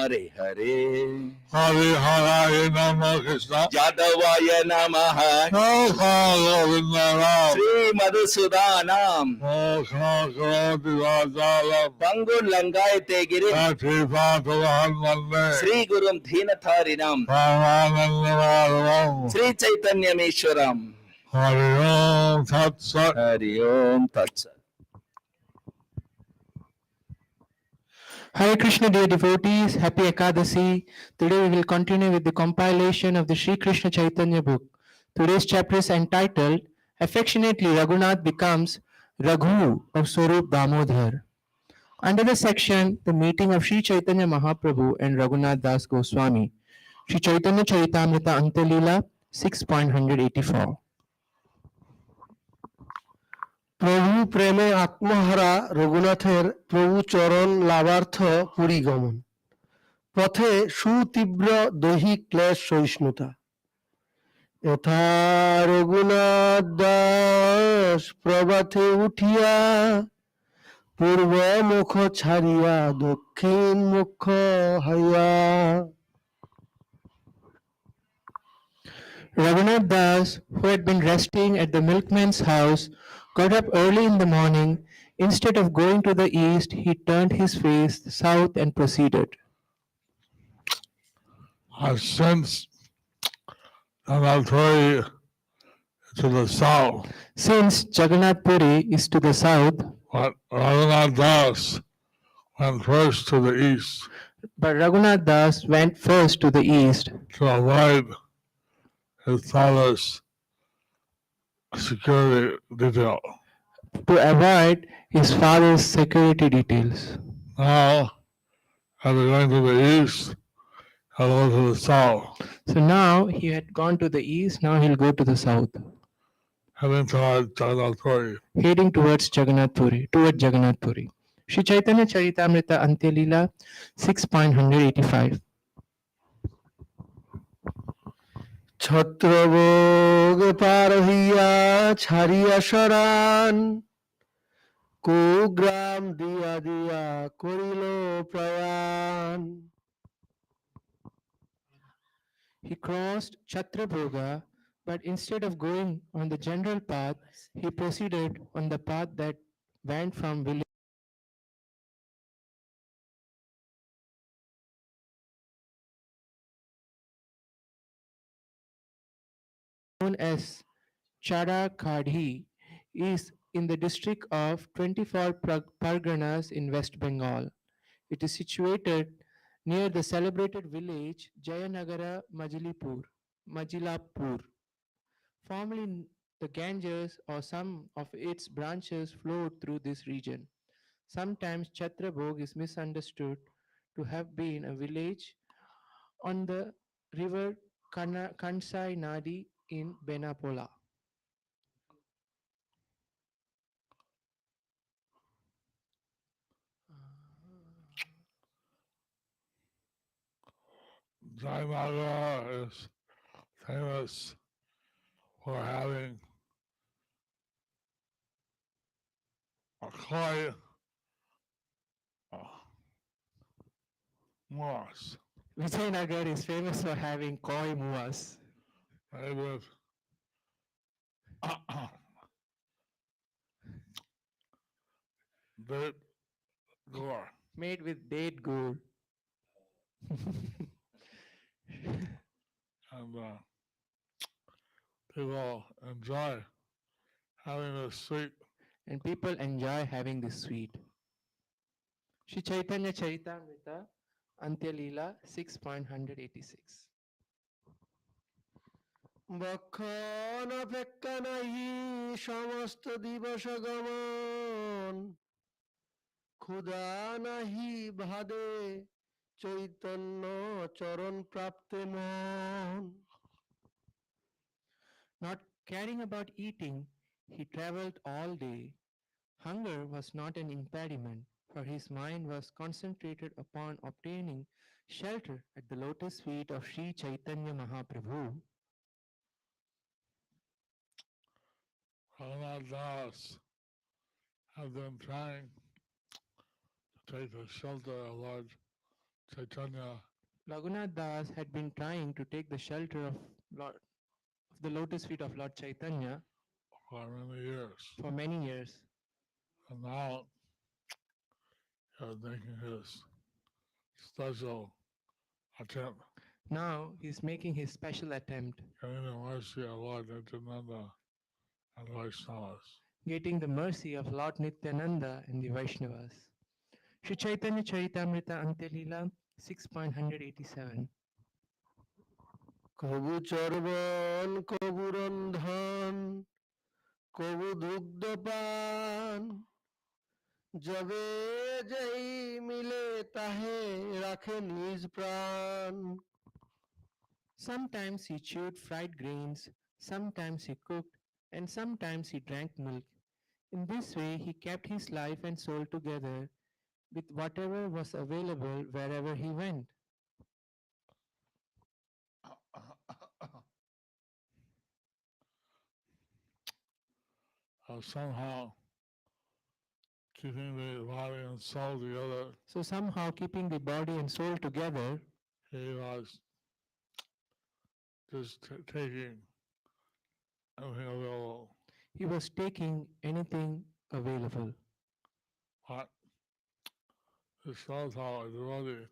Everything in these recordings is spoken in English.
Hare Hare. Hare Hare Namo Krishna. Yadavaya Namaha. Sri Madhusudanam. Pangur Langayate Girim. Sri Gurum Dhinatharinam. Sri Caitanya Meshwaram. Hari Om Tat Sat. Hari Om Tat Sat. Hare Krishna, dear devotees, happy Ekadasi. Today we will continue with the compilation of the Sri Krishna Chaitanya book. Today's chapter is entitled Affectionately Raghunātha becomes Raghu of Svarūpa Dāmodara. Under the section, the meeting of Sri Chaitanya Mahaprabhu and Raghunath Das Goswami, Sri Chaitanya Charitamrita Antalila 6.184. প্রভু প্রেমে আত্মহারা রঘুনাথের প্রভু চরণ লাভার্থ পুরী গমন, পথে সুতীব্র দৈহিক ক্লেশ সহিষ্ণুতা। যথা রঘুনাথ দাস প্রভাতে উঠিয়া পূর্ব মুখ ছাড়িয়া দক্ষিণ মুখ হইয়া। Raghunath Das, who had been resting at the milkman's house, got up early in the morning. Instead of going to the east, he turned his face south and proceeded. Since Jagannath to the south. Since Jagannath Puri is to the south, but Raghunath Das went first to the east. But Raghunath Das went first to the east to avoid his father's security detail. To avoid his father's security details. Now, after going to the east, he'll go to the south. So now he had gone to the east, now he'll go to the south. Heading towards Jagannath Puri. Heading towards Jagannath Puri. Sri Chaitanya Charitamrita Antyalila 6.185. Chhatrabhog পার হইয়া ছাড়িয়া সরান, কুগ্রাম দিয়া দিয়া করিল প্রয়াণ। He crossed Chatrabhoga, but instead of going on the general path, he proceeded on the path that went from village known as Charakadhi, is in the district of 24 Parganas in West Bengal. It is situated near the celebrated village Jayanagara Majilapur. Formerly, the Ganges or some of its branches flowed through this region. Sometimes Chatrabhog is misunderstood to have been a village on the river Kansai Nadi in Benapola. Dāmodara is famous for having a koi moss Vijayanagar is famous for having koi muas made with date gore. made with date gourd. And people enjoy having this sweet. And people enjoy having this sweet. Sri Chaitanya Charitamrita Antyalila 6.186. বক্ষণ অপেক্ষা নাহি সমস্ত দিবস গমন, ক্ষুধা নাহি ভাদে চৈতন্য চরণ প্রাপ্তে মন। Not caring about eating, he traveled all day. Hunger was not an impediment, for his mind was concentrated upon obtaining shelter at the lotus feet of Sri Chaitanya Mahaprabhu. Raghunath Das have been trying to take the shelter of Lord Caitanya Raghunath Das had been trying to take the shelter of the lotus feet of Lord Chaitanya for many years. for many years. And now he was making his special attempt Now he is making his special attempt, getting the mercy of Lord Nityananda and Vaishnavas. getting the mercy of Lord Nityananda and the Vaishnavas. Sri Chaitanya Charitamrita Antyalila 6.187. কবু চর্বণ কবু রন্ধন কবু দুগ্ধ পান যবে যেই মিলে তাহে রাখে নিজ প্রাণ Sometimes he chewed fried grains, sometimes he cooked, and sometimes he drank milk. In this way, he kept his life and soul together with whatever was available wherever he went. Somehow keeping the body and soul together, So, somehow, keeping the body and soul together, he was just taking everything available. he was taking anything available. But this shows how a devotee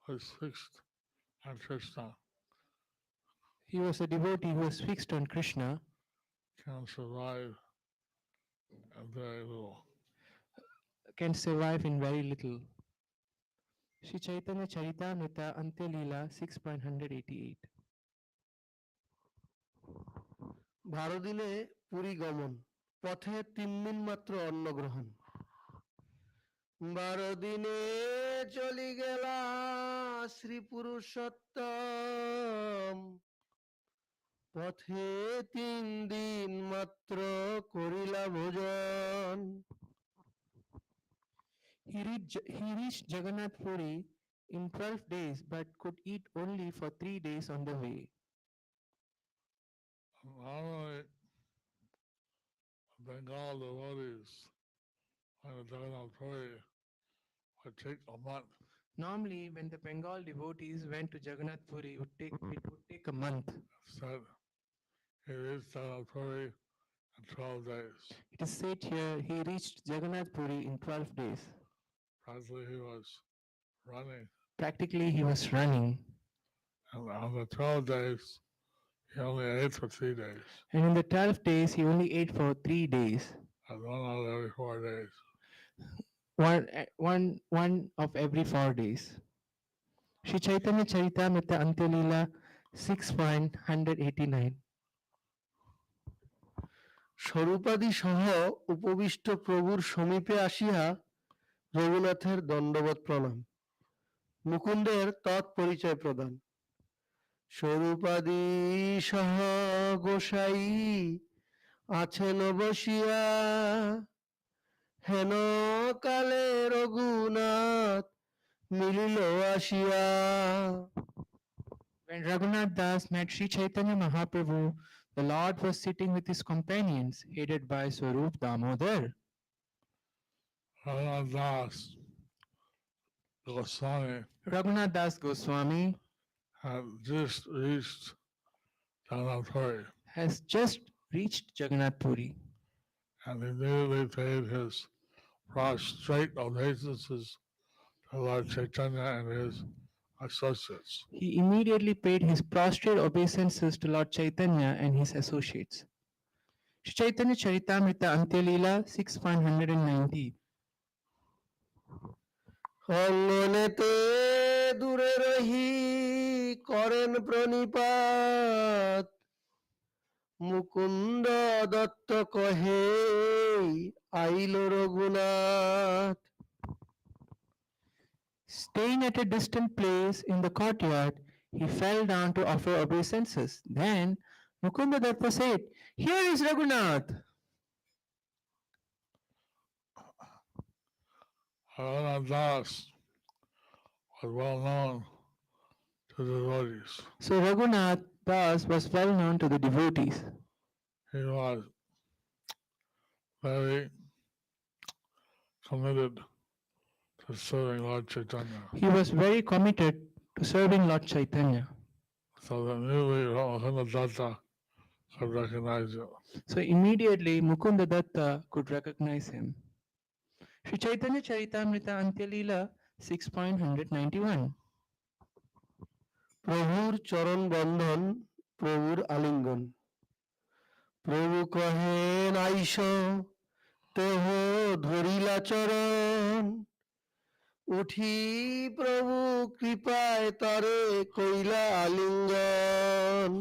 was fixed on Krishna He was a devotee who was fixed on Krishna, can survive very little. can survive in very little. Sri Chaitanya Charitamrita Antyalila 6.188. ভারদিনে Puri গমন পথে 3 দিন মাত্র অন্ন গ্রহণ 12 দিনে চলি গেলা শ্রী পুরুষোত্তম পথে 3 দিন মাত্র করিলা ভোজন He reached Jagannath Puri in 12 days but could eat only for 3 days on the way. Normally, Bengal devotees on the Jagannath Puri would take a month. Normally, when the Bengal devotees went to Jagannath Puri, it would take a month. Instead, he reached Jagannath Puri in 12 days. It is said here he reached Jagannath Puri in 12 days. Practically, he was running. Practically, he was running. And on the 12 days, he only ate for 3 days. And in the 12 days, he only ate for 3 days. And one out of every 4 days. One of every 4 days. Sri Chaitanya Charitamrita Antyalila 6.189. স্বরূপাদি সহ উপবিষ্ট প্রভুর সমীপে আসিয়া রঘুনাথের দণ্ডবৎ প্রণাম মুকুন্দের তৎপরিচয় প্রদান স্বরূপাদি সহ গোসাই আছেন বসিয়া হেন কালে রঘুনাথ মিলিল আসিয়া When Raghunath Das met Sri Chaitanya Mahaprabhu, the Lord was sitting with his companions, headed by Svarūpa Dāmodara. Raghunath Das Goswami Raghunath Das Goswami had just reached Jagannath Puri has just reached Jagannath Puri and immediately paid his prostrate obeisances to Lord Chaitanya and his associates. He immediately paid his prostrate obeisances to Lord Chaitanya and his associates. Sri Chaitanya Charitamrita Antyalila 6.190. অঙ্গনেতে দূরে রহি করেন প্রণিপাত মুকুন্দ দত্ত কহে আইল Raghunath Staying at a distant place in the courtyard, he fell down to offer obeisances. Then Mukunda Datta said, "Here is Raghunath." Raghunath Das was well known to the devotees. So Raghunath Das was well known to the devotees. He was very committed to to serving Lord Chaitanya. He was very committed to serving Lord Chaitanya. So that newly Raghunātha could recognize it. So immediately Mukunda Datta could recognize him. Sri Chaitanya Charitamrita Antyalila 6.191. প্রভুর চরণ বন্ধন, প্রভুর আলিঙ্গন। প্রভু কহেন আইস, তেহ ধরিলা চরণ, উঠি প্রভু কৃপায় তারে কইলা আলিঙ্গন।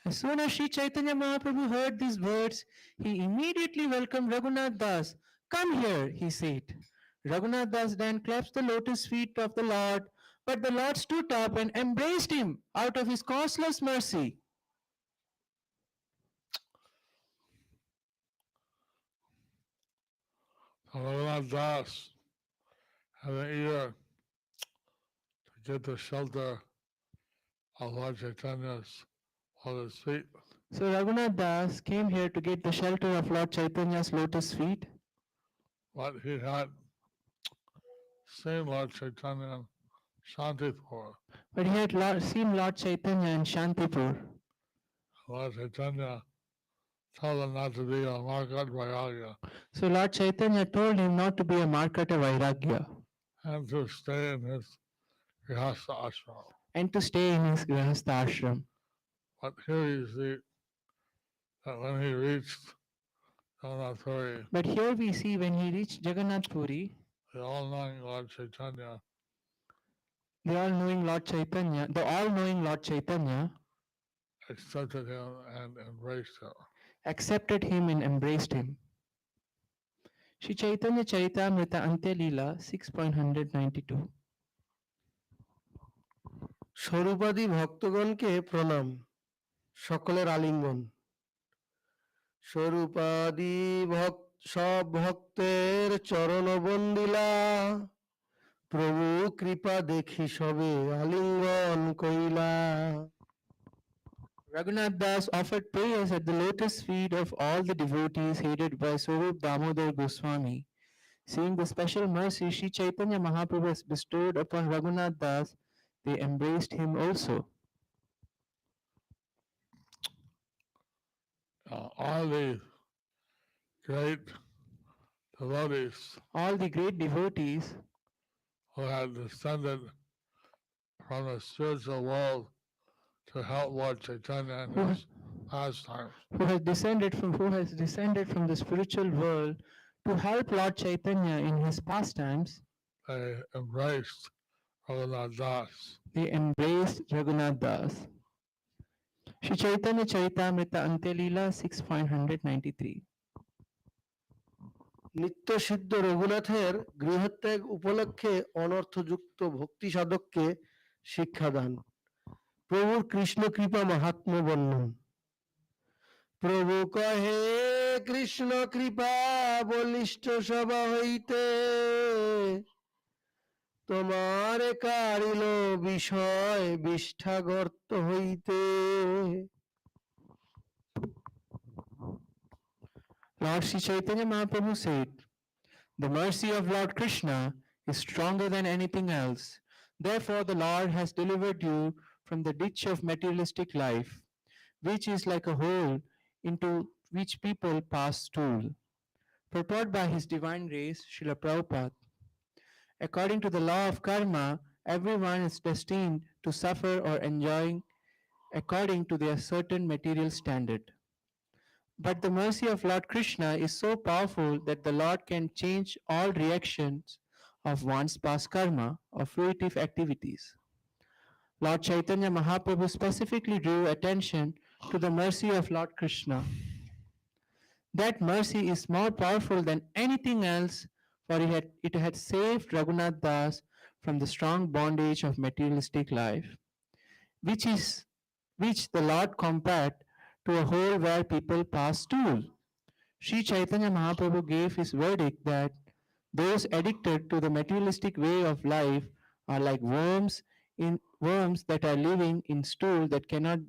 As soon as Sri Chaitanya Mahaprabhu heard these words, he immediately welcomed Raghunath Das. Come here, he said. Raghunath Das then clasped the lotus feet of the Lord, but the Lord stood up and embraced him out of his causeless mercy. Raghunath Das had an ear to get the shelter of Lord Chaitanya's lotus feet. So Raghunath Das came here to get the shelter of Lord Chaitanya's lotus feet, But he had seen Lord Chaitanya in Shantipur. but he had seen Lord Chaitanya in Shantipur. Lord Chaitanya told him not to be a Markat Vairagya So Lord Chaitanya told him not to be a Markata Vairagya and to stay in his Grihastha ashram. and to stay in his Grihastha ashram. But here you see that when he reached Jagannath Puri, But here we see when he reached Jagannath Puri, the all-knowing Lord Chaitanya the all-knowing Lord Chaitanya accepted him and embraced him. accepted him and embraced him. Sri Chaitanya Charitamrita Antyalila 6.192. স্বরূপাদি ভক্তগণকে প্রণাম, সকলের আলিঙ্গন। স্বরূপাদি সব ভক্তের চরণ বন্দিলা, প্রভু কৃপা দেখি সবে আলিঙ্গন কইলা। Raghunath Das offered prayers at the lotus feet of all the devotees headed by Svarūpa Dāmodara Goswami. Seeing the special mercy Sri Chaitanya Mahaprabhu has bestowed upon Raghunath Das, they embraced him also. All the great devotees All the great devotees who had descended from the spiritual world to help Lord Chaitanya in his pastimes, who has descended from the spiritual world to help Lord Chaitanya in his pastimes, they embraced Raghunath Das. they embraced Raghunath Das. Sri Chaitanya Charitamrita Antyalila 6.193. নিত্য সিদ্ধ রঘুনাথের গৃহত্যাগ উপলক্ষে অনর্থযুক্ত ভক্তি সাধককে শিক্ষাদান। প্রভুর কৃষ্ণ কৃপা মাহাত্ম্য বর্ণন। প্রভু কহে কৃষ্ণ কৃপা বলিষ্ঠ সভা হইতে, তোমার কারিল বিষয় বিষ্ঠা গর্ত হইতে। Lord Sri Chaitanya Mahaprabhu said, "The mercy of Lord Krishna is stronger than anything else. Therefore the Lord has delivered you from the ditch of materialistic life, which is like a hole into which people pass stool." Purport by His Divine Grace, Srila Prabhupada. According to the law of karma, everyone is destined to suffer or enjoy according to their certain material standard. But the mercy of Lord Krishna is so powerful that the Lord can change all reactions of one's past karma or fruitive activities. Lord Chaitanya Mahaprabhu specifically drew attention to the mercy of Lord Krishna. That mercy is more powerful than anything else, for it had saved Raghunath Das from the strong bondage of materialistic life, which the Lord compared to a hole where people pass stool. Sri Chaitanya Mahaprabhu gave his verdict that those addicted to the materialistic way of life are like worms that are living in stool that cannot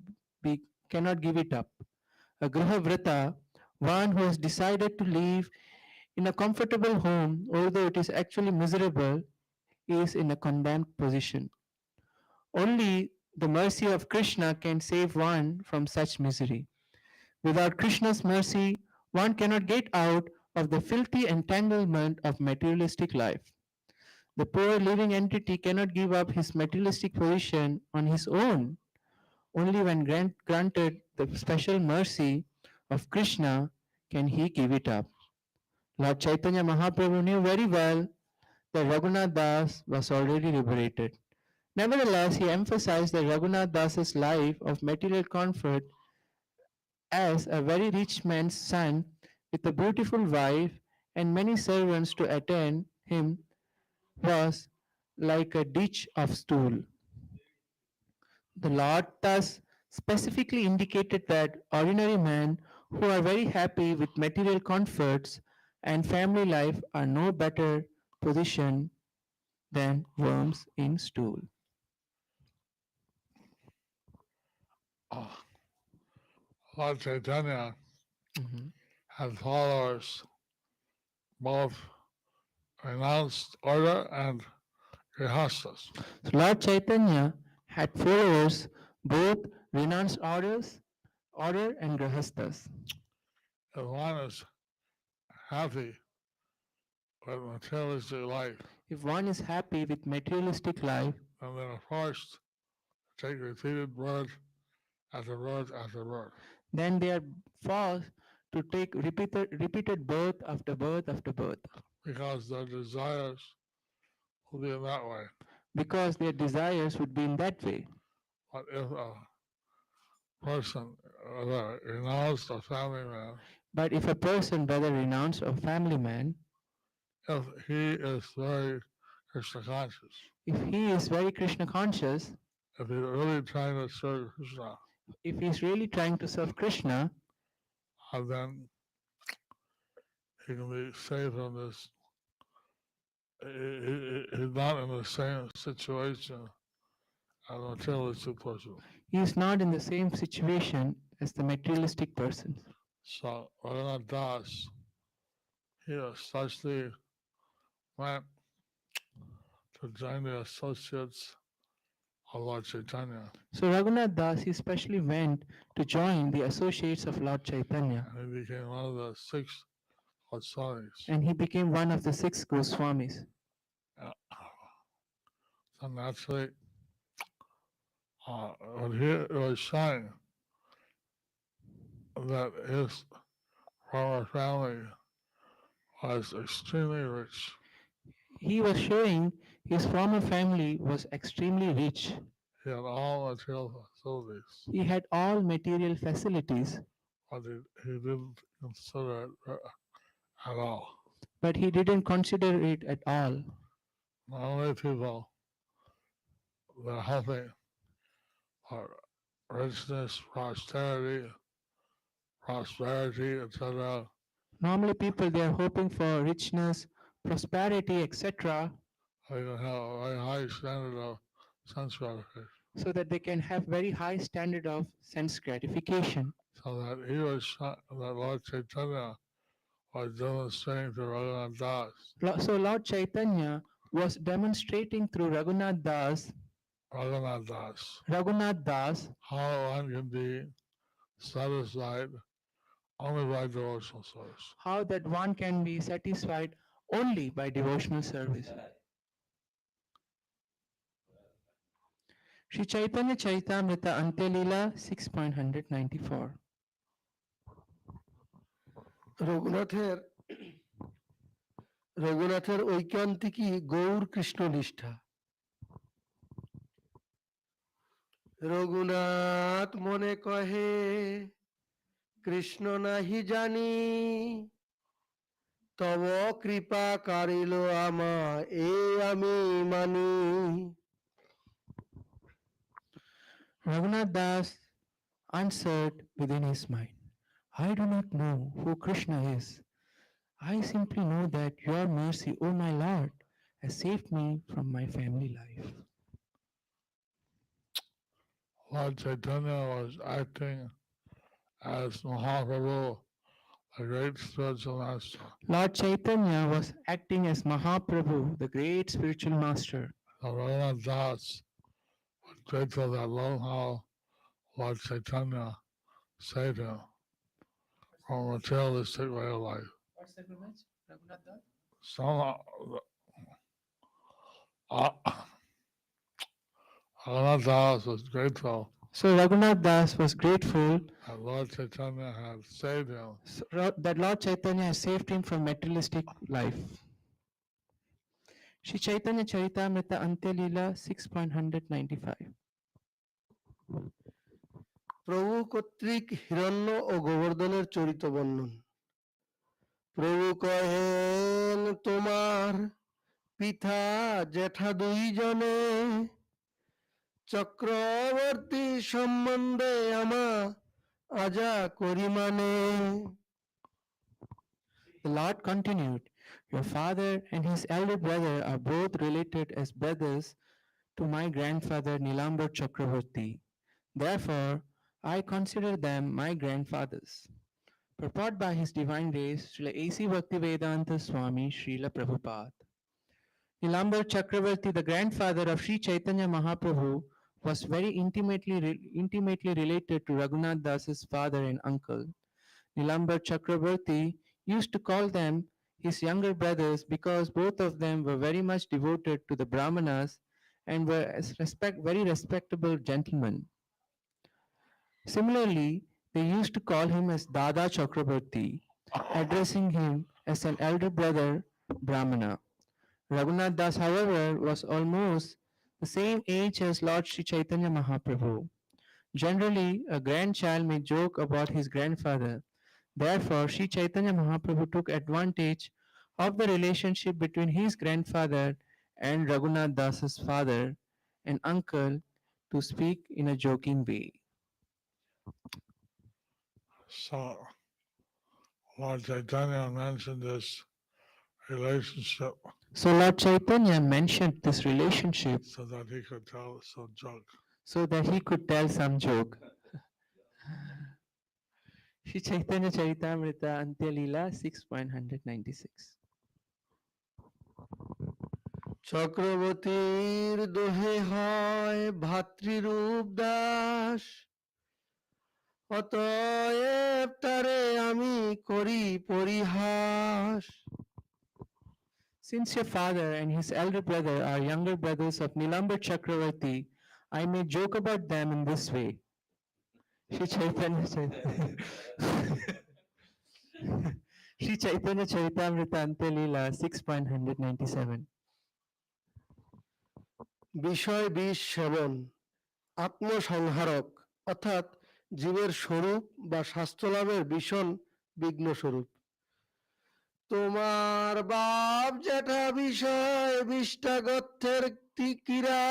give it up. A Grihavrata, one who has decided to live In a comfortable home, although it is actually miserable, is in a condemned position. Only the mercy of Krishna can save one from such misery. Without Krishna's mercy, one cannot get out of the filthy entanglement of materialistic life. The poor living entity cannot give up his materialistic position on his own. Only when granted the special mercy of Krishna can he give it up. Lord Chaitanya Mahaprabhu knew very well that Raghunath Das was already liberated. Nevertheless, he emphasized that Raghunath Das's life of material comfort as a very rich man's son with a beautiful wife and many servants to attend him was like a ditch of stool. The Lord thus specifically indicated that ordinary men who are very happy with material comforts and family life are no better position than worms in stool. Uh, Lord Chaitanya Mhm. had followers both renounced order and grihastas. So Lord Chaitanya had followers both renounced order and grahastas. If one is happy with materialistic life, If one is happy with materialistic life, then they are forced to take repeated birth after birth after birth. then they are forced to take repeated birth after birth after birth Because their desires will be in that way. because their desires would be in that way. But if a person renounced a family man, But if a person, whether renounced or family man, if he is very Krishna conscious, if he is very Krishna conscious, if he's really trying to serve Krishna, if he is really trying to serve Krishna, then he can be saved from this. He's not in the same situation as a materialistic person. he is not in the same situation as the materialistic person. So Raghunath Das, he especially went to join the associates of Lord Chaitanya. So Raghunath Das especially went to join the associates of Lord Chaitanya, And he became one of the 6 Goswamis. and he became one of the 6 Goswamis. So naturally, when he was showing that his former family was extremely rich, He was showing his former family was extremely rich. he had all material facilities, He had all material facilities, but he didn't consider it at all. but he didn't consider it at all. Normally people that are hoping for richness, prosperity, etc., Normally, people they are hoping for richness, prosperity, etc., they can have a very high standard of sense gratification. so that they can have very high standard of sense gratification. So that that Lord Chaitanya was demonstrating to Raghunath Das, So Lord Chaitanya was demonstrating through Raghunath Das, Raghunath Das, how one can be satisfied only by devotional service. how that one can be satisfied only by devotional service. Sri Chaitanya Chaitamrita Antyalila 6.194. রঘুনাথের রঘুনাথের ঐকান্তিকী Gour Krishna নিষ্ঠা। রঘুনাথ মনে কহে কৃষ্ণ নাহি জানি, তব কৃপা কারিল আমা এ আমি মানি। Raghunath Das answered within his mind, I do not know who Krishna is. I simply know that your mercy, O my Lord, has saved me from my family life. Lord Chaitanya was acting as Mahaprabhu a great spiritual master. Lord Chaitanya was acting as Mahaprabhu, the great spiritual master. So Raghunath Das was grateful that learned how Lord Chaitanya saved him from a materialistic way of life. What's the Guruji? Raghunātha? Some uh, Raghunath Das was grateful So Raghunath Das was grateful that Lord Chaitanya had saved him. that Lord Chaitanya has saved him from materialistic life. Shri Chaitanya Charitamrita Antya Leela 6.195. প্রভু কর্তৃক হিরণ্য ও গোবর্ধনের চরিত বর্ণন। প্রভু কহেন তোমার পিতা জ্যাঠা দুইজনে চক্রবর্তী সম্বন্ধে আমা আজা করি মানে। The Lord continued, your father and his elder brother are both related as brothers to my grandfather Nilambar Chakravarti. Therefore, I consider them my grandfathers. Purport by His Divine Grace, Srila A.C. Bhaktivedanta Swami, Srila Prabhupada. Nilambar Chakravarti, the grandfather of Sri Chaitanya Mahaprabhu, was very intimately related to Raghunath Das's father and uncle. Nilambar Chakravarti used to call them his younger brothers because both of them were very much devoted to the Brahmanas and were very respectable gentlemen. Similarly, they used to call him as Dada Chakrabarti, addressing him as an elder brother Brahmana. Raghunath Das, however, was almost the same age as Lord Sri Chaitanya Mahaprabhu. Generally, a grandchild may joke about his grandfather. Therefore, Sri Chaitanya Mahaprabhu took advantage of the relationship between his grandfather and Raghunath Das's father and uncle to speak in a joking way. So Lord Chaitanya mentioned this relationship So Lord Chaitanya mentioned this relationship so that he could tell some joke. so that he could tell some joke. Shri Chaitanya Charitamrita Antya Leela 6.196. চক্রবর্তীর দোহে হয় ভাতৃরূপ দাস, অতএব তারে আমি করি পরিহাস। Since your father and his elder brother are younger brothers of Nilambar Chakravarti, I may joke about them in this way. Shri Chaitanya Shri Chaitanya Charitamrita Antya Leela 6.197. বিষয় বিষ সেবন আত্মসংহারক, অর্থাৎ জীবের স্বরূপ বা স্বাস্থ্যলাভের ভীষণ বিঘ্ন স্বরূপ। তোমার বাপ জ্যাঠা বিষয় বিষ্টাগত্যের তিকিরা,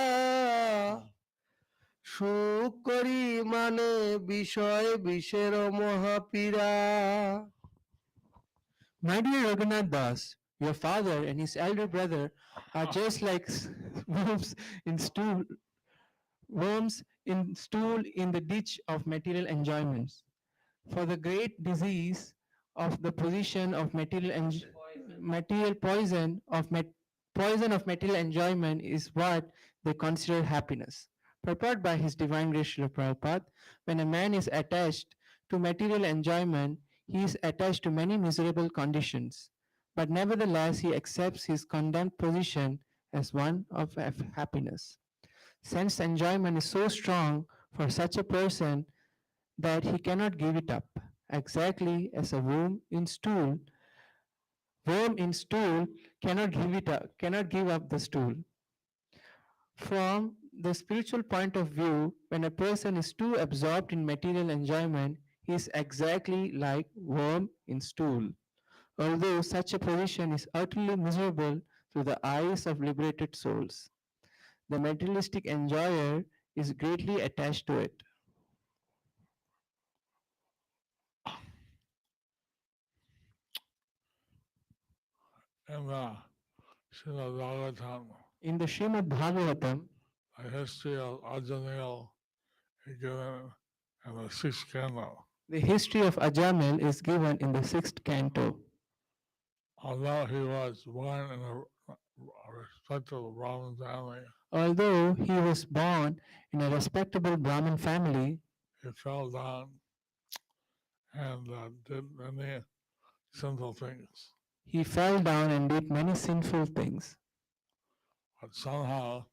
সুখ করি মানে বিষয় বিষের মহাপীড়া। My dear Raghunath Das, your father and his elder brother are just like worms in stool, in the ditch of material enjoyments. For the great disease of the position of material poison of material enjoyment is what they consider happiness. Purport by His Divine Grace Srila Prabhupada, when a man is attached to material enjoyment, he is attached to many miserable conditions, but nevertheless he accepts his condemned position as one of happiness. Sense enjoyment is so strong for such a person that he cannot give it up, exactly as a worm in stool cannot give up the stool. From the spiritual point of view, when a person is too absorbed in material enjoyment, he is exactly like worm in stool. Although such a position is utterly miserable to the eyes of liberated souls, the materialistic enjoyer is greatly attached to it. In the Srimad Bhagavatam, In the Srimad Bhagavatam, the history of Ajamil is given in the sixth canto. The history of Ajamil is given in the sixth canto. Although he was born in a respectable Brahmin family, Although he was born in a respectable Brahmin family, he fell down and did many sinful things. he fell down and did many sinful things. But somehow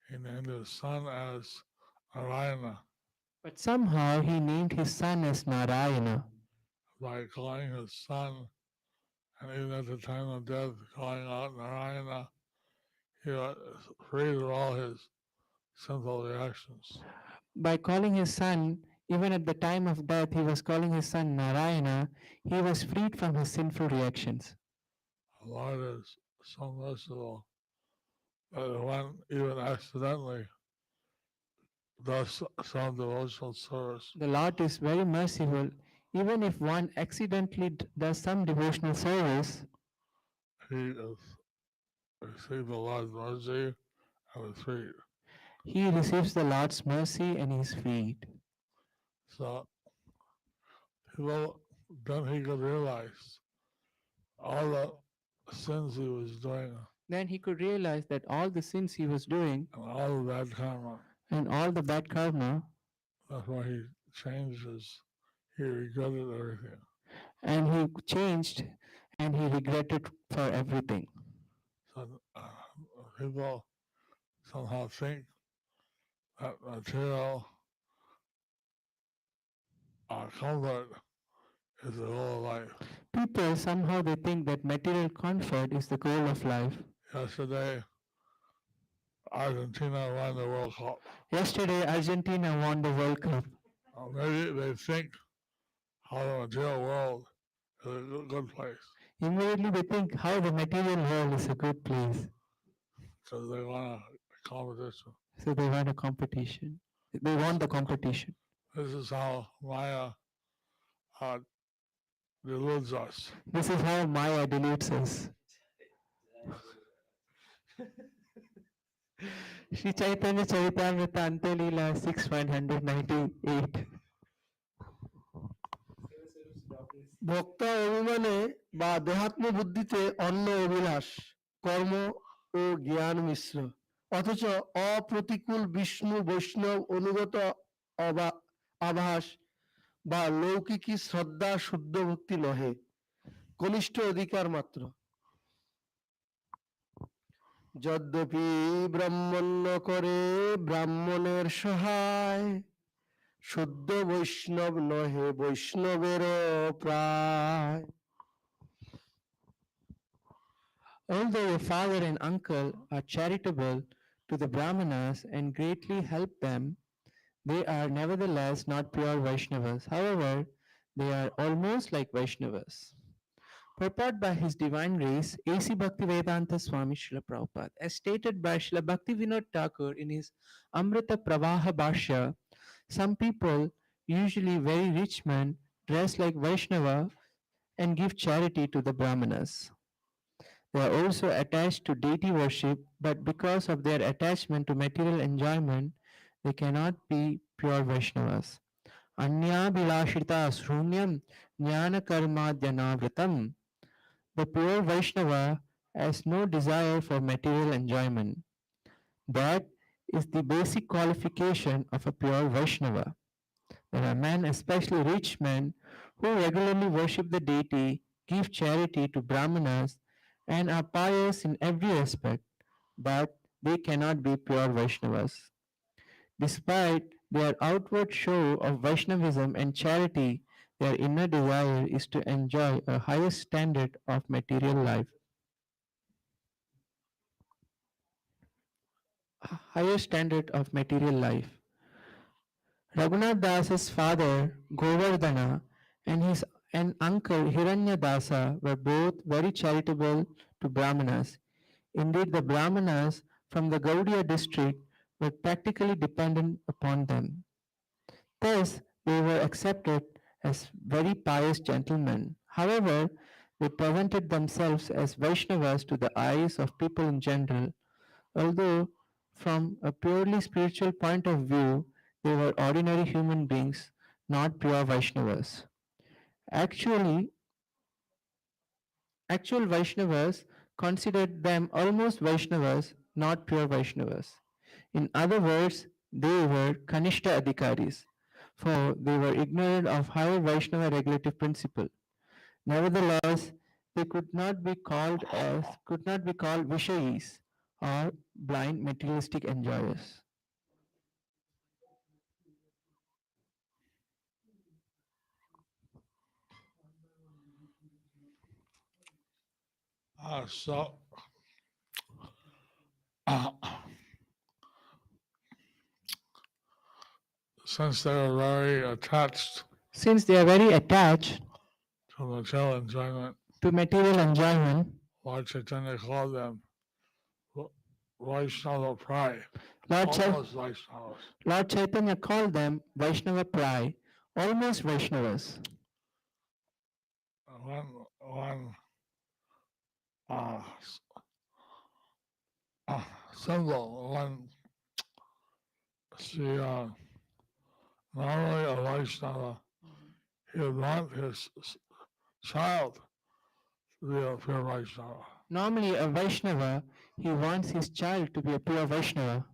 he named his son as Narayana But somehow he named his son as Narayana. by calling his son, and even at the time of death, calling out Narayana, he was freed of all his sinful reactions. By calling his son, even at the time of death, he was calling his son Narayana, he was freed from his sinful reactions. The Lord is so merciful that one even accidentally does some devotional service, The Lord is very merciful. Even if one accidentally does some devotional service, he is received the Lord's mercy and is freed. he receives the Lord's mercy and is freed. So people then he could realize all the sins he was doing Then he could realize that all the sins he was doing and all the bad karma. and all the bad karma, That's why he changed his. He regretted everything. and he changed and he regretted for everything. So people somehow think that material comfort is the whole of life. People somehow they think that material comfort is the goal of life. Yesterday, Argentina won the World Cup. Yesterday, Argentina won the World Cup. Maybe they think how the material world is a good place Immediately, they think how the material world is a good place. because they want a competition. So they want a competition. They want the competition. This is how Maya deludes us. This is how Maya deludes us. Sri Chaitanya Charitamrita Antelila 6.198. ভক্তা অভিমানে বা দেহাত্ম বুদ্ধিতে অন্য অভিলাষ কর্ম ও জ্ঞান মিশ্র অথচ অপ্রতিকূল বিষ্ণু বৈষ্ণব অনুগত আভাস বা লৌকিকী শ্রদ্ধা শুদ্ধ ভক্তি নহে কনিষ্ঠ অধিকার মাত্র যদ্যপি ব্রাহ্মণ্য করে ব্রাহ্মণের সহায় শুদ্ধ বৈষ্ণব নহে বৈষ্ণবের প্রায় Although your father and uncle are charitable to the Brahmanas and greatly help them, they are nevertheless not pure Vaishnavas. However, they are almost like Vaishnavas. Purport by His Divine Grace, A.C. Bhaktivedanta Swami Srila Prabhupada, as stated by Srila Bhaktivinoda Thakur in his Amrita Pravaha Bhashya, some people, usually very rich men, dress like Vaishnava and give charity to the Brahmanas. They are also attached to deity worship, but because of their attachment to material enjoyment, they cannot be pure Vaishnavas. Anyabhilashita srunyam jnana karmadhyanavritam. The pure Vaishnava has no desire for material enjoyment. That is the basic qualification of a pure Vaishnava. There are men, especially rich men, who regularly worship the deity, give charity to Brahmanas, and are pious in every aspect, but they cannot be pure Vaishnavas. Despite their outward show of Vaishnavism and charity, their inner desire is to enjoy a higher standard of material life. Higher standard of material life. Raghunath Das's father Govardhana and his uncle Hiranya Dasa were both very charitable to Brahmanas. Indeed, the Brahmanas from the Gaudiya district were practically dependent upon them. Thus, they were accepted as very pious gentlemen. However, they presented themselves as Vaishnavas to the eyes of people in general, although from a purely spiritual point of view, they were ordinary human beings, not pure Vaishnavas. Actually, actual Vaishnavas considered them almost Vaishnavas, not pure Vaishnavas. In other words, they were Kanishta Adhikaris, for they were ignorant of higher Vaishnava regulative principle. Nevertheless, they could not be called Vishayis or blind materialistic enjoyers. So, since they were very attached Since they are very attached to material enjoyment, to material enjoyment, Lord Chaitanya called them Vaishnava Prai, Lord, almost Vaishnavas. Lord Chaitanya called them Vaishnava Prai, almost Vaishnavas. One uh, symbol, when she normally a Vaishnava, he would want his child to be a pure Vaishnava. Normally, a Vaishnava, he wants his child to be a pure Vaishnava.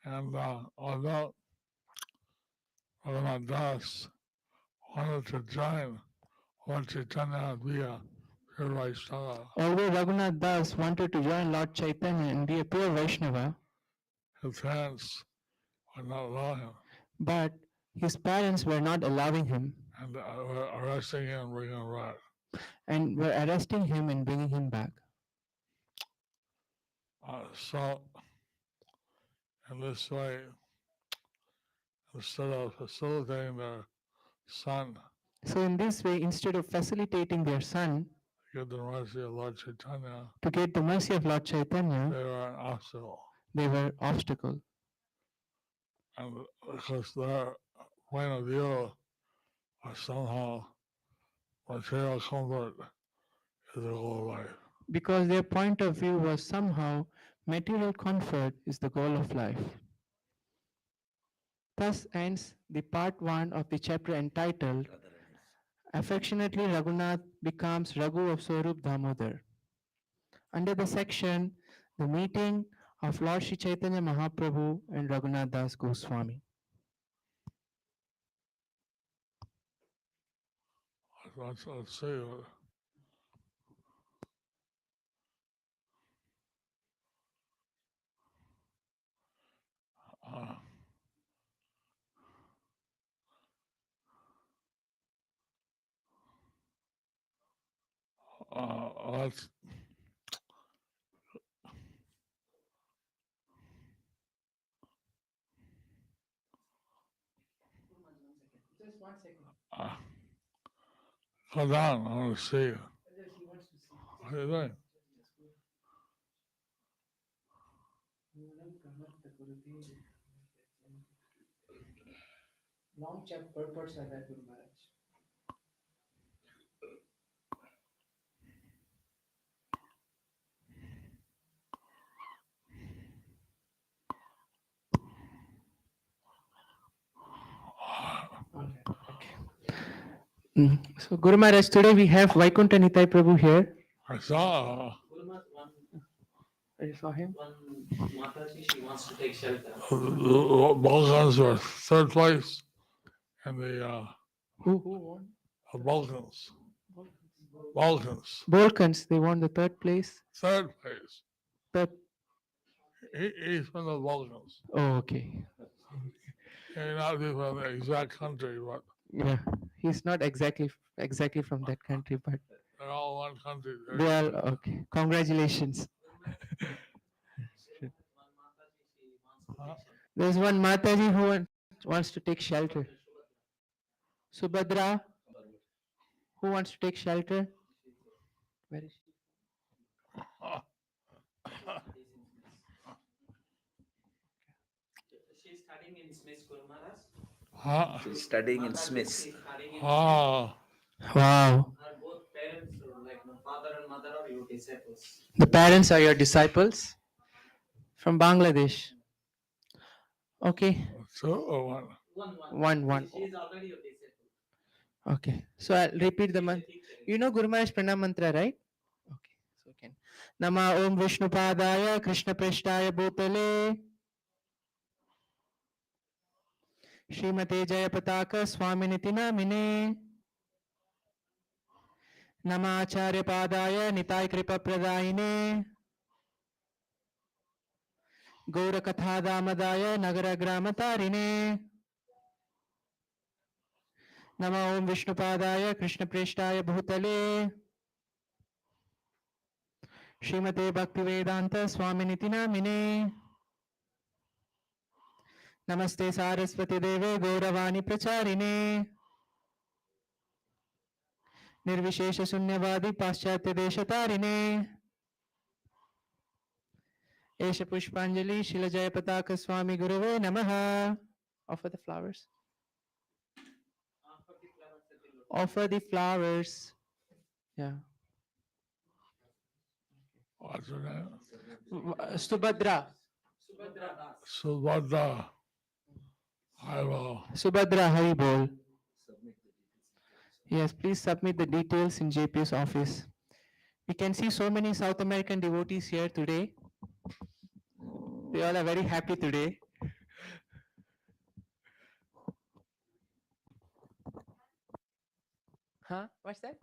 And although Raghunātha wanted to join Lord Chaitanya and be a pure Vaishnava, Although Raghunath Das wanted to join Lord Chaitanya and be a pure Vaishnava, his parents would not allow him, but his parents were not allowing him and were arresting him and bringing him back. and were arresting him and bringing him back. So, in this way, instead of facilitating their son So, in this way, instead of facilitating their son to get the mercy of Lord Chaitanya, to get the mercy of Lord Chaitanya, they were an obstacle. they were obstacle. And because their point of view was somehow material comfort is the goal of life. Because their point of view was somehow material comfort is the goal of life. Thus ends the part 1 of the chapter entitled Affectionately Raghunath becomes Raghu of Svarūpa Dāmodara. Under the section, the meeting of Lord Sri Chaitanya Mahaprabhu and Raghunath Das Goswami. Let's see. Let's Just 1 second. hold on, I want to see you. What are you doing? Long chapter purports are that Guru Maharaj. So Guru Maharaj, today we have Vaikuntha Nitai Prabhu here. I saw You saw him? One Mataji, she wants to take shelter. the Balkans were third place in the Who won? Balkans. Balkans, Balkans, they won the 3rd place. third place. Third. He's from the Balkans. Oh, okay. He may not be from the exact country, but Yeah, he's not exactly from that country, but they're all one country. they are okay. Congratulations. One Mataji, she wants to take shelter. There's one Mataji who wants to take shelter. Subhadra, who wants to take shelter? Where is she? She's studying in Smith's Guru Maharaj. Huh? She's studying in Mataji, Smiths. she's studying in Oh, Wow. Her both parents, like my father and mother, are your disciples. The parents are your disciples from Bangladesh. Okay, two or one? One. one. She's already your disciple. Okay. So I'll repeat the mantra. You know Guru Maharaj Pranam Mantra, right? Okay. So can. Nama Om Vishnu Padaya Krishna Preshtaya Bhutale Srimate Jayapataka Swaminiti Namine Nama Acharya Padaya Nitai Kripa Pradayine Gaura Katha Damadaya Nagara Gramatarine Nama Om Vishnu Padaya Krishna Preshtaya Bhutale Srimate Bhaktivedanta Swaminiti Namine Namaste Saraswati Deve Gauravani Pracharine Nirvishesha Sunyavadi Paschatya Deshatarine Esha Pushpanjali Shila Jayapataka Swami Gurave Namaha. Offer the flowers. Offer the flowers. Yeah. What's her name? Subhadra. Subhadra. I will. Subhadra Haribol. Yes, please submit the details in JP's office. We can see so many South American devotees here today. We all are very happy today. Huh? What's that?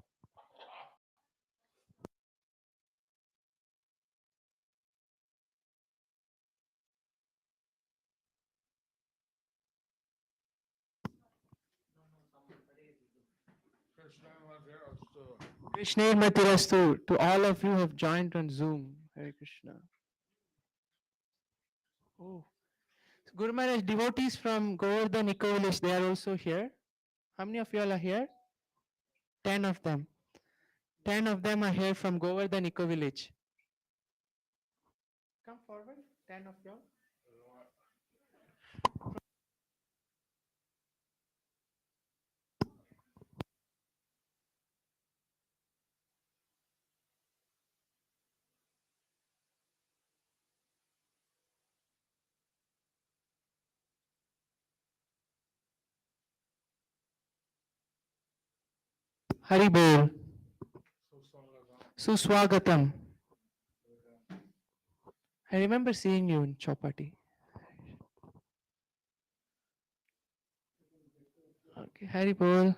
Krishna Matirastu to all of you who have joined on Zoom. Hare Krishna. Oh, Guru Maharaj, devotees from Govardhan Eco Village, they are also here. How many of you all are here? 10 of them. 10 of them are here from Govardhan Eco Village. Come forward, 10 of you all. Hari Bol. Suswagatam. I remember seeing you in Chopati. Okay, Hari Bol.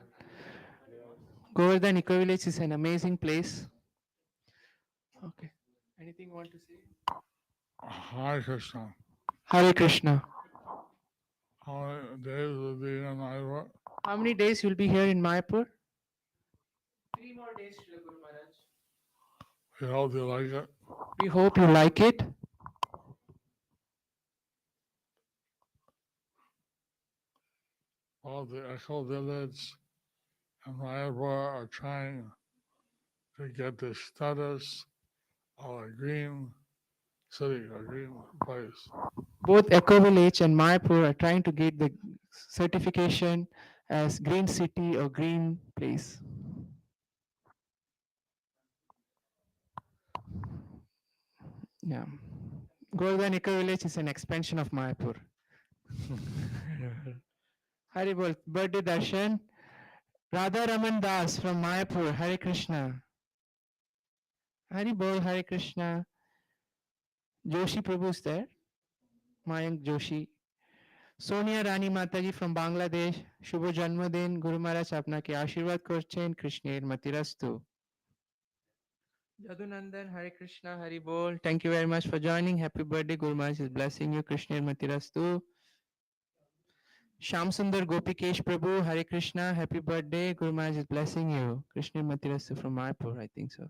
Govardhan Eco Village is an amazing place. Okay. Anything you want to say? Hare Krishna. Hare Krishna. How many days will be in Iowa? How many days you'll be here in Mayapur? 3 more days, Srila Guru Maharaj. We hope you like it. We hope you like it. All the Echo Village and Iowa are trying to get the status of a green city, a green place. Both Eco Village and Mayapur are trying to get the certification as green city or green place. Yeah. Govardhan Eco Village is an expansion of Mayapur. Haribol, birthday darshan. Radha Raman Das from Mayapur, Hare Krishna. Haribol, Hare Krishna. Joshi Prabhu is there. Mayank Joshi. Sonia Rani Mataji from Bangladesh. Shubho Janmadin. Guru Maharaj আপনাকে আশীর্বাদ করছেন কৃষ্ণের মতিরাস্তু. Jadunandan, Hare Krishna, Hari Bol. Thank you very much for joining. Happy birthday. Guru Maharaj is blessing you. Krishna Matirastu. Sham Sundar Gopikesh Prabhu, Hare Krishna. Happy birthday. Guru Maharaj is blessing you. Krishna Matirastu from Mayapur, I think so.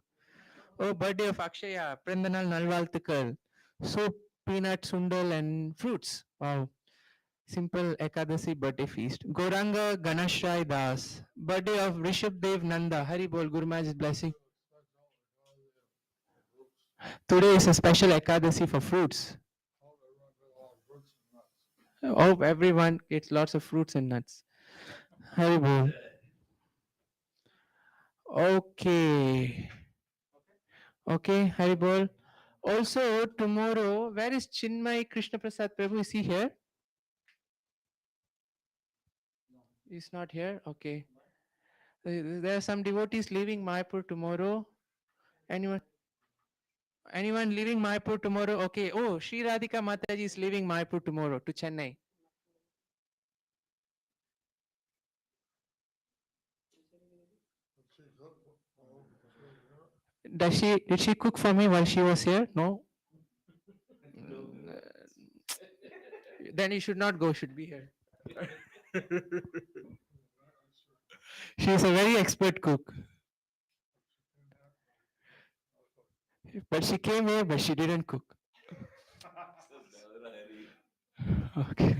Oh, birthday of Akshaya. Prandanal Nalvaltikal. Soup, peanut, sundal and fruits. Wow. Simple Ekadasi birthday feast. Goranga Ganashrai Das. Birthday of Rishabh Dev Nanda. Hari Bol. Guru Maharaj is blessing. Today is a special Ekadasi for fruits. Oh, everyone gets lots of fruits and nuts. Hari Bol. Okay. Okay, Hari Bol. Also, tomorrow, where is Chinmay Krishna Prasad Prabhu? Is he here? He's not here? Okay. There are some devotees leaving Mayapur tomorrow. Anyone? Anyone leaving Mayapur tomorrow? Okay. Oh, Sri Radhika Mataji is leaving Mayapur tomorrow to Chennai. Did she cook for me while she was here? No. Then you should not go. Should be here. She is a very expert cook. But she came here, but she didn't cook. Okay.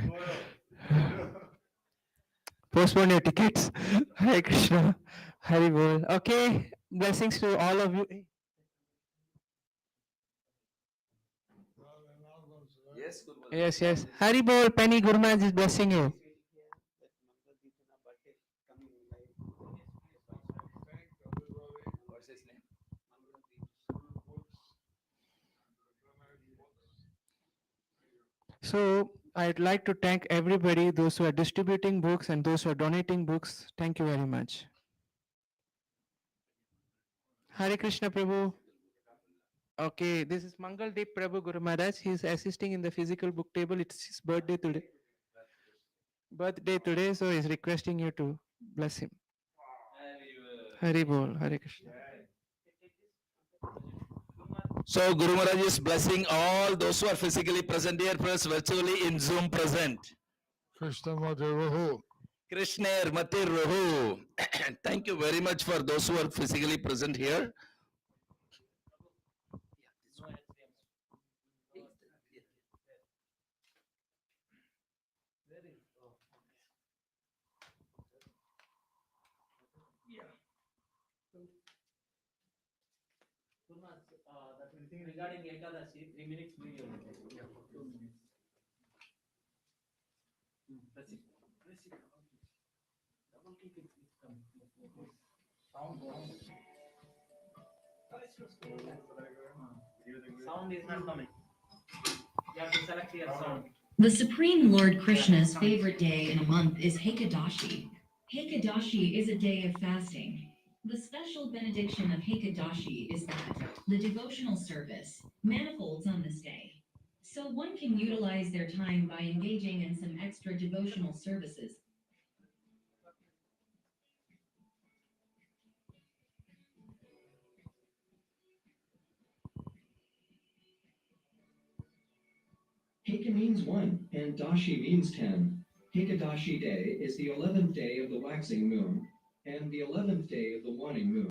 Postpone your tickets. Hare Krishna. Hari Bol. Okay. Blessings to all of you. Yes, Guru Maharaj. Yes, yes. Hari Bol. Penny Guru Maharaj is blessing you. What's his name? So I'd like to thank everybody, those who are distributing books and those who are donating books. Thank you very much. Hare Krishna Prabhu. Okay, this is Mangal Deep Prabhu Guru Maharaj. He is assisting in the physical book table. It's his birthday today. So he's requesting you to bless him. Hari Bol, Hare Krishna. So Guru Maharaj is blessing all those who are physically present here, plus virtually in Zoom present. Krishna Madhava. Krishner Mati Rahu. Thank you very much for those who are physically present here. That will think regarding Ekadashi, 3 minutes video. 2 minutes. Press it. Double click it. It's coming. Sound going. Sound is not coming. You have to select your sound. The Supreme Lord Krishna's favorite day in a month is Hekadashi. Hekadashi is a day of fasting. The special benediction of Hekadashi is that the devotional service manifolds on this day. So one can utilize their time by engaging in some extra devotional services. Heka means 1 and Dashi means 10. Hekadashi day is the 11th day of the waxing moon and the 11th day of the waning moon.